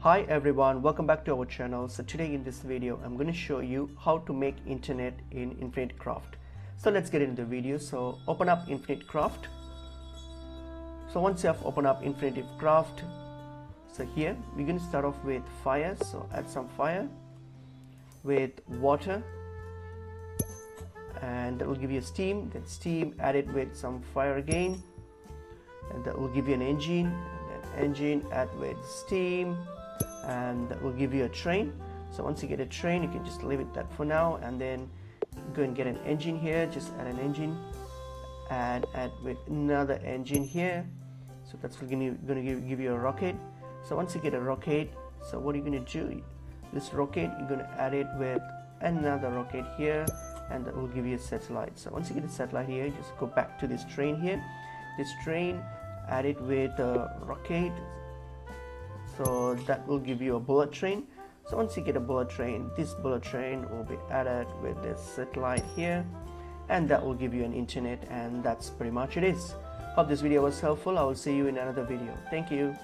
Hi everyone, welcome back to our channel. So today in this video I'm going to show you how to make internet in Infinite Craft. So let's get into the video. So open up Infinite Craft. So once you have opened up Infinite Craft, so here we're going to start off with fire. So add some fire with water, and that will give you a steam. Then steam, add it with some fire again, and that will give you an engine. And then engine, add with steam, and that will give you a train. So once you get a train, you can just leave it that for now, and then go and get an engine here. Just add an engine and add with another engine here. So that's going to give you a rocket. So once you get a rocket, so what are you going to do? This rocket, you're going to add it with another rocket here, and that will give you a satellite. So once you get a satellite here, just go back to this train here. This train, add it with a rocket. So that will give you a bullet train. So once you get a bullet train, this bullet train will be added with this satellite here, and that will give you an internet, and that's pretty much it is. Hope this video was helpful. I will see you in another video. Thank you.